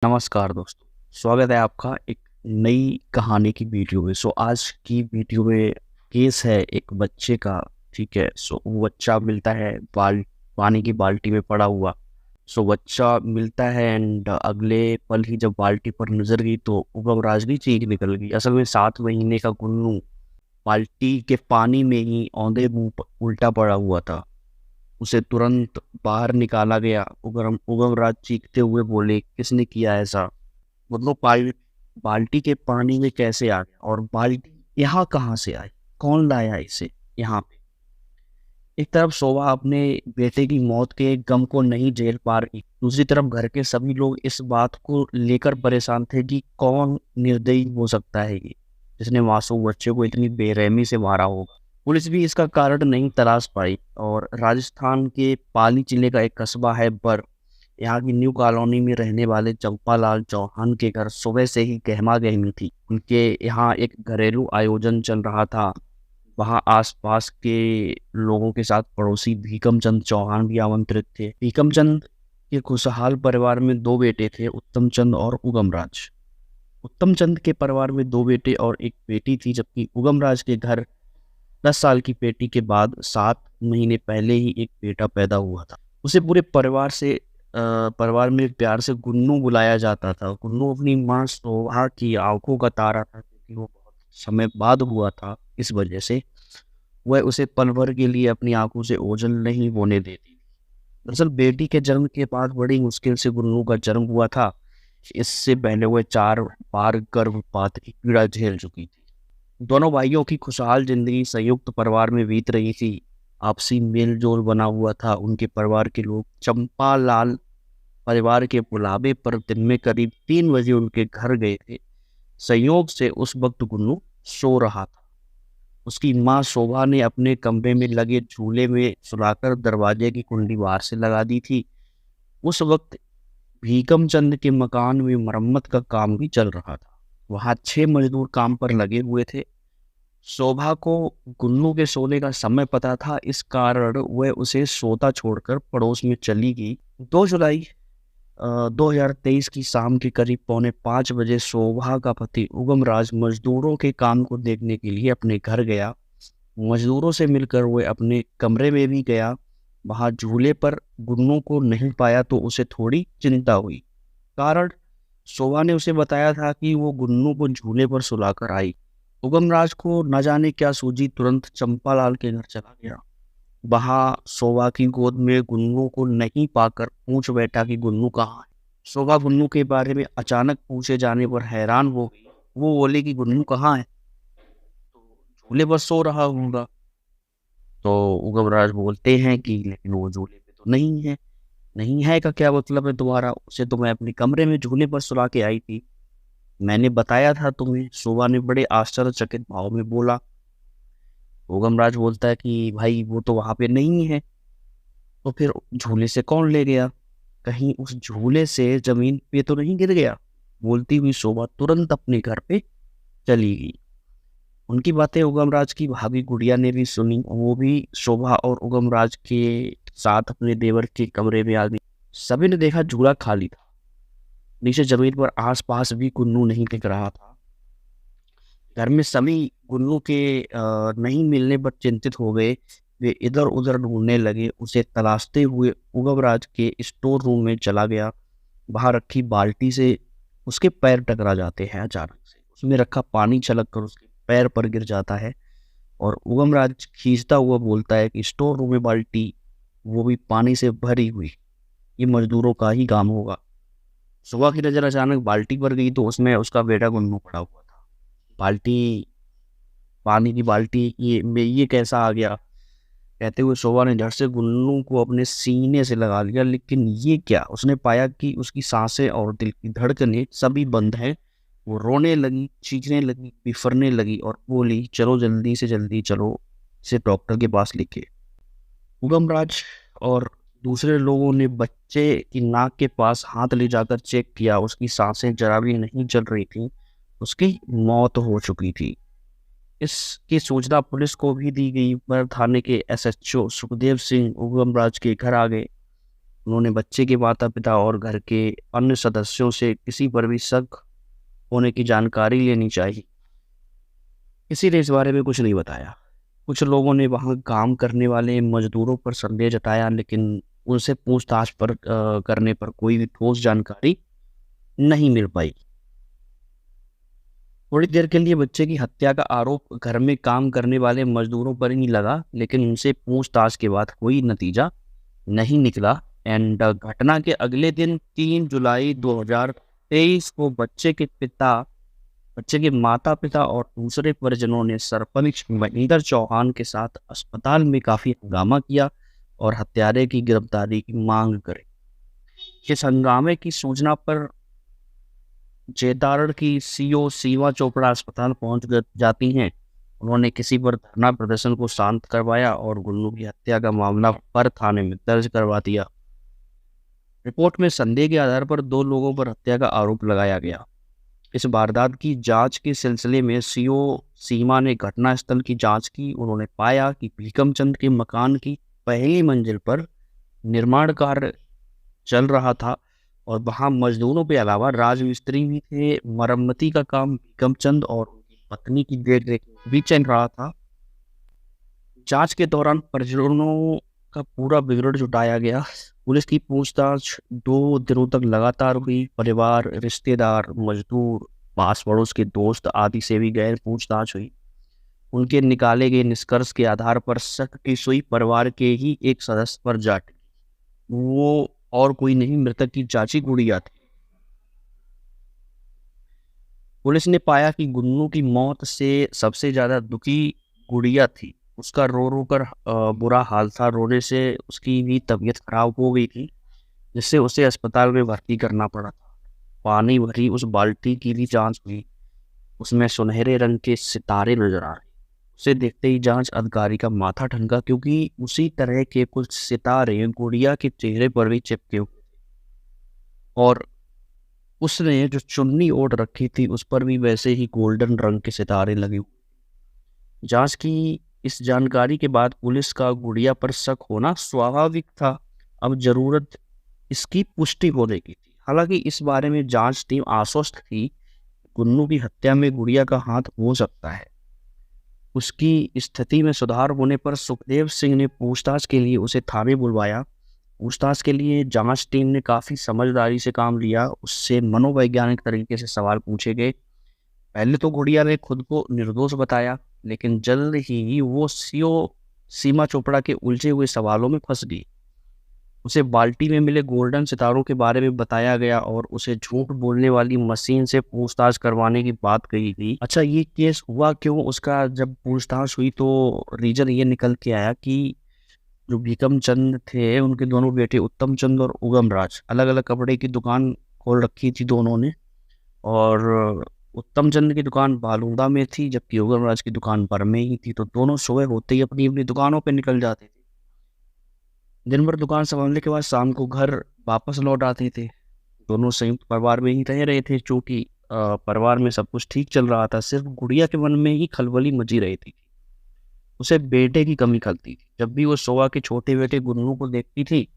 नमस्कार दोस्तों, स्वागत है आपका एक नई कहानी की वीडियो में। आज की वीडियो में केस है एक बच्चे का। ठीक है। वो बच्चा मिलता है पानी की बाल्टी में पड़ा हुआ। बच्चा मिलता है एंड अगले पल ही जब बाल्टी पर नजर गई तो उभम की चीख निकल गई। असल में 7 महीने का गुन्नू बाल्टी के पानी में ही औंधे मुंह उल्टा पड़ा हुआ था। उसे तुरंत बाहर निकाला गया। उगम राज चीखते हुए बोले, किसने किया ऐसा? मतलब बाल्टी के पानी में कैसे आ गया और बाल्टी यहाँ कहाँ से आई? कौन लाया इसे यहाँ पे? एक तरफ शोभा अपने बेटे की मौत के गम को नहीं झेल पा रही, दूसरी तरफ घर के सभी लोग इस बात को लेकर परेशान थे कि कौन निर्दयी हो सकता है ये, जिसने मासूम बच्चे को इतनी बेरहमी से मारा होगा। पुलिस भी इसका कारण नहीं तलाश पाई और राजस्थान के पाली जिले का एक कस्बा है बर, यहाँ की न्यू कॉलोनी में रहने वाले चंपालाल चौहान के घर सुबह से ही गहमा गहमी थी। उनके यहाँ एक घरेलू आयोजन चल रहा था। वहाँ आसपास के लोगों के साथ पड़ोसी भीकम चंद चौहान भी आमंत्रित थे। भीकम चंद के खुशहाल परिवार में 2 बेटे थे, उत्तम चंद और उगम राज। उत्तम चंद के परिवार में 2 बेटे और एक बेटी थी, जबकि उगम राज के घर 10 साल की बेटी के बाद 7 महीने पहले ही एक बेटा पैदा हुआ था। उसे पूरे परिवार में प्यार से गुन्नू बुलाया जाता था। गुन्नू अपनी माँ शोभा की आंखों का तारा था, क्योंकि वो बहुत समय बाद हुआ था। इस वजह से वह उसे पल भर के लिए अपनी आंखों से ओझल नहीं होने देती। दरअसल बेटी के जन्म के बाद बड़ी मुश्किल से गुन्नू का जन्म हुआ था। इससे पहले वह 4 बार गर्भपात की पीड़ा झेल चुकी थी। दोनों भाइयों की खुशहाल जिंदगी संयुक्त परिवार में बीत रही थी। आपसी मेल जोल बना हुआ था। उनके परिवार के लोग चंपालाल परिवार के बुलावे पर दिन में करीब 3 बजे उनके घर गए थे। संयोग से उस वक्त गुन्नू सो रहा था। उसकी माँ शोभा ने अपने कमरे में लगे झूले में सुलाकर दरवाजे की कुंडी बाहर से लगा दी थी। उस वक्त भीकम चंद के मकान में मरम्मत का काम भी चल रहा था। वहां 6 मजदूर काम पर लगे हुए थे। शोभा को गुन्नू के सोने का समय पता था, इस कारण वह उसे सोता छोड़कर पड़ोस में चली गई। 2 जुलाई 2023 की शाम के करीब 4:45 बजे शोभा का पति उगम राज मजदूरों के काम को देखने के लिए अपने घर गया। मजदूरों से मिलकर वह अपने कमरे में भी गया। वहां झूले पर गुन्नू को नहीं पाया तो उसे थोड़ी चिंता हुई। कारण शोभा ने उसे बताया था कि वो गुन्नू को झूले पर सुलाकर आई। उगम राज को न जाने क्या सूझी, तुरंत चंपालाल के घर चला गया। वहां शोभा की गोद में गुन्नू को नहीं पाकर पूछ बैठा कि गुन्नू कहाँ है। शोभा गुन्नू के बारे में अचानक पूछे जाने पर हैरान हो गई। वो बोले कि गुन्नू कहाँ है? तो झूले पर सो रहा होगा। तो उगम राज बोलते हैं कि लेकिन वो झूले पे तो नहीं है। नहीं है का क्या मतलब है तुम्हारा? उसे तो मैं अपने कमरे में झूले पर सुला के आई थी, मैंने बताया था तुम्हें। शोभा ने बड़े आश्चर्यचकित भाव में बोला। उगम राज बोलता है कि भाई वो तो वहां पे नहीं है। तो फिर झूले से कौन ले गया? कहीं उस झूले से जमीन पे तो नहीं गिर गया? बोलती हुई शोभा तुरंत अपने घर पे चली गई। उनकी बातें उगम राज की भाभी गुड़िया ने भी सुनी। वो भी शोभा और उगम राज के साथ अपने देवर के कमरे में आ गई। सभी ने देखा झूला खाली था। नीचे जमीन पर आसपास भी गुन्नू नहीं दिख रहा था। घर में सभी गुन्नू के नहीं मिलने पर चिंतित हो गए। वे इधर उधर ढूंढने लगे। उसे तलाशते हुए उगम राज के स्टोर रूम में चला गया। वहां रखी बाल्टी से उसके पैर टकरा जाते हैं अचानक से। उसमें रखा पानी छलक कर उसके पैर पर गिर जाता है और उगम राज खींचता हुआ बोलता है कि स्टोर रूम में बाल्टी, वो भी पानी से भरी हुई, ये मजदूरों का ही काम होगा। सुबह की नजर अचानक बाल्टी पर गई तो उसमें उसका बेटा गुन्नू पड़ा हुआ था। बाल्टी, पानी की बाल्टी ये कैसा आ गया? कहते हुए शोभा ने झट से गुन्नू को अपने सीने से लगा लिया। लेकिन ये क्या? उसने पाया कि उसकी सांसें और दिल की धड़कनें सभी बंद हैं। वो रोने लगी, चीखने लगी, बिफरने लगी और बोली, चलो जल्दी से जल्दी चलो, इसे डॉक्टर के पास लेके। उगम राज और दूसरे लोगों ने बच्चे की नाक के पास हाथ ले जाकर चेक किया। उसकी सांसें जरा भी नहीं चल रही थी। उसकी मौत हो चुकी थी। इसकी सूचना पुलिस को भी दी गई, पर थाने के एसएचओ सुखदेव सिंह उगम राज के घर आ गए। उन्होंने बच्चे के माता-पिता और घर के अन्य सदस्यों से किसी पर भी शक होने की जानकारी लेनी चाहिए। किसी ने इस बारे में कुछ नहीं बताया। कुछ लोगों ने वहाँ काम करने वाले मज़दूरों पर संदेह जताया, लेकिन उनसे पूछताछ करने पर कोई भी ठोस जानकारी नहीं मिल पाई। थोड़ी देर के लिए बच्चे की हत्या का आरोप घर में काम करने वाले मज़दूरों पर ही लगा, लेकिन उनसे पूछताछ के बाद कोई नतीजा नहीं निकला। घटना के अगले दिन 3 जुलाई 2023 को बच्चे के माता-पिता और दूसरे परिजनों ने सरपंच महेंद्र चौहान के साथ अस्पताल में काफ़ी हंगामा किया और हत्यारे की गिरफ्तारी की मांग करी। इस हंगामे की सूचना पर जेतारण की सीओ सीमा चोपड़ा अस्पताल जाती हैं। उन्होंने किसी पर धरना प्रदर्शन को शांत करवाया और गुल्लू की हत्या का मामला पर थाने में दर्ज करवा दिया। रिपोर्ट में संदेह के आधार पर 2 लोगों पर हत्या का आरोप लगाया गया। इस वारदात की जांच के सिलसिले में सीओ सीमा ने घटनास्थल की जांच की। उन्होंने पाया कि भीकमचंद के मकान की पहली मंजिल पर निर्माण कार्य चल रहा था और वहां मजदूरों के अलावा राजमिस्त्री भी थे। मरम्मती का काम भीकमचंद और उनकी पत्नी की देखरेख में भी चल रहा था। जांच के दौरान परिजनों का पूरा विवरण जुटाया गया। पुलिस की पूछताछ 2 दिनों तक लगातार हुई। परिवार, रिश्तेदार, मजदूर, पास पड़ोस के दोस्त आदि से भी गहन पूछताछ हुई। उनके निकाले गए निष्कर्ष के आधार पर शक की सुई परिवार के ही एक सदस्य पर जा टिकी। वो और कोई नहीं, मृतक की चाची गुड़िया थी। पुलिस ने पाया कि गुन्नू की मौत से सबसे ज्यादा दुखी गुड़िया थी। उसका रो रो कर बुरा हाल था। रोने से उसकी भी तबीयत खराब हो गई थी, जिससे उसे अस्पताल में भर्ती करना पड़ा था। पानी भरी उस बाल्टी की भी जांच हुई। उसमें सुनहरे रंग के सितारे नजर आ रहे। उसे देखते ही जांच अधिकारी का माथा ठनका, क्योंकि उसी तरह के कुछ सितारे गुड़िया के चेहरे पर भी चिपके हुए थे और उसने जो चुन्नी ओढ़ रखी थी उस पर भी वैसे ही गोल्डन रंग के सितारे लगे हुए। जांच की इस जानकारी के बाद पुलिस का गुड़िया पर शक होना स्वाभाविक था। अब जरूरत इसकी पुष्टि होने की थी। हालांकि इस बारे में जांच टीम आश्वस्त थी। गुन्नू की हत्या में गुड़िया का हाथ हो सकता है। उसकी स्थिति में सुधार होने पर सुखदेव सिंह ने पूछताछ के लिए उसे थाने बुलवाया। पूछताछ के लिए जांच टीम ने काफी समझदारी से काम लिया। उससे मनोवैज्ञानिक तरीके से सवाल पूछे गए। पहले तो गुड़िया ने खुद को निर्दोष बताया, लेकिन जल्द ही वो सीओ सीमा चोपड़ा के उलझे हुए सवालों में फंस गई। उसे बाल्टी में मिले गोल्डन सितारों के बारे में बताया गया और उसे झूठ बोलने वाली मशीन से पूछताछ करवाने की बात कही गई। अच्छा, ये केस हुआ क्यों? उसका जब पूछताछ हुई तो रीजन ये निकल के आया कि जो भीकम चंद थे, उनके दोनों बेटे उत्तम चंद और उगम राज अलग अलग कपड़े की दुकान खोल रखी थी दोनों ने। और उत्तम चंद की दुकान बालूदा में थी, जबकि उगम राज की दुकान पर में ही थी। तो दोनों सुबह होते ही अपनी अपनी दुकानों पर निकल जाते थे। दिन भर दुकान संभालने के बाद शाम को घर वापस लौट आते थे। दोनों संयुक्त परिवार में ही रह रहे थे। चूंकि परिवार में सब कुछ ठीक चल रहा था, सिर्फ गुड़िया के मन में ही खलबली मची रही थी। उसे बेटे की कमी खलती थी। जब भी वो शोभा के छोटे बेटे गुन्नू को देखती थी,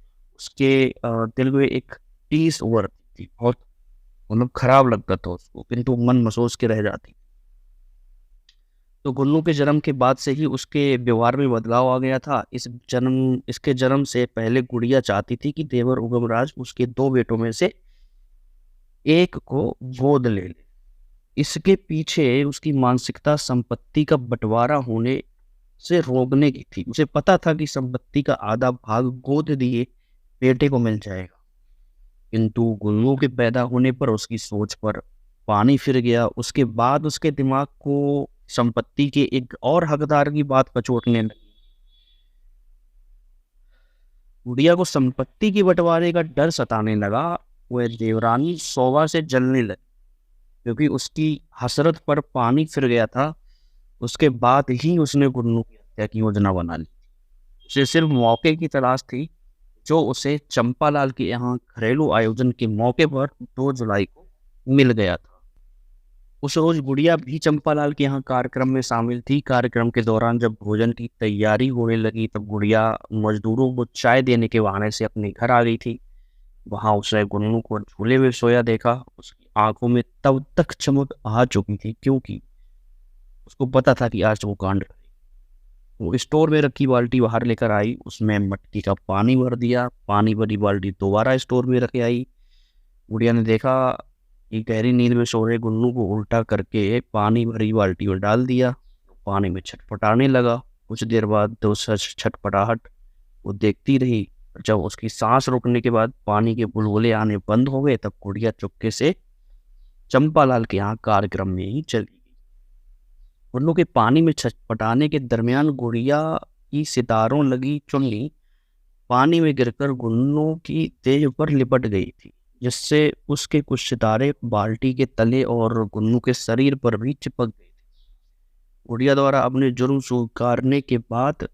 उसके दिल में एक टीस उभरती थी। बहुत मतलब खराब लगता था उसको, किंतु मन महसूस के रह जाती। तो गुन्नू के जन्म के बाद से ही उसके व्यवहार में बदलाव आ गया था। इसके जन्म से पहले गुड़िया चाहती थी कि देवर उगमराज उसके 2 बेटों में से एक को गोद ले ले। इसके पीछे उसकी मानसिकता संपत्ति का बंटवारा होने से रोकने की थी। उसे पता था कि संपत्ति का आधा भाग गोद दिए बेटे को मिल जाएगा। किंतु गुन्नू के पैदा होने पर उसकी सोच पर पानी फिर गया। उसके बाद उसके दिमाग को संपत्ति के एक और हकदार की बात कचोटने लगी। गुड़िया को संपत्ति के बंटवारे का डर सताने लगा। वह देवरानी शोभा से जलने लगी, क्योंकि उसकी हसरत पर पानी फिर गया था। उसके बाद ही उसने गुन्नू की हत्या की योजना बना ली। उसे सिर्फ मौके की तलाश थी, जो उसे चंपालाल के यहाँ घरेलू आयोजन के मौके पर 2 जुलाई को मिल गया था। उस रोज गुड़िया भी चंपालाल के यहाँ कार्यक्रम में शामिल थी। कार्यक्रम के दौरान जब भोजन की तैयारी होने लगी तब गुड़िया मजदूरों को चाय देने के बहाने से अपने घर आ गई थी। वहां उसने गुन्नू को झूले में सोया देखा। उसकी आंखों में तब तक चमक आ चुकी थी क्योंकि उसको पता था कि आज वो कांड करेगी। वो स्टोर में रखी बाल्टी बाहर लेकर आई, उसमें मटकी का पानी भर दिया। पानी भरी बाल्टी दोबारा स्टोर में रखे आई। गुड़िया ने देखा कि गहरी नींद में सो रहे गुन्नू को उल्टा करके पानी भरी बाल्टी में डाल दिया। पानी में छटपटाने लगा। कुछ देर बाद तो सच छटपटाहट वो देखती रही। जब उसकी सांस रुकने के बाद पानी के बुलबुले आने बंद हो गए तब गुड़िया चुपके से चंपालाल के यहाँ कार्यक्रम में ही चली गई। गुन्नू के पानी में छटपटाने के दरमियान गुड़िया की सितारों लगी चुन्नी पानी में गिरकर गुन्नू की देह पर लिपट गई थी, जिससे उसके कुछ सितारे बाल्टी के तले और गुन्नू के शरीर पर भी चिपक गए थे। गुड़िया द्वारा अपने जुर्म स्वीकारने के बाद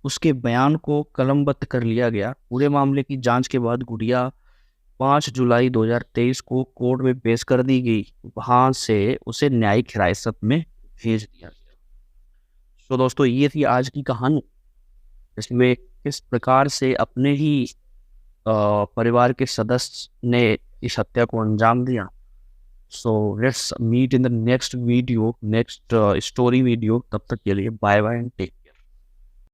उसके बयान को कलमबद्ध कर लिया गया। पूरे मामले की जांच के बाद गुड़िया 5 जुलाई 2023 को कोर्ट में पेश कर दी गई। वहां से उसे न्यायिक हिरासत में भेज दिया गया। तो दोस्तों, ये थी आज की कहानी, इसमें किस प्रकार से अपने ही परिवार के सदस्य ने इस हत्या को अंजाम दिया। So let's meet in the next video, next story video. तब तक के लिए बाय बाय एंड टेक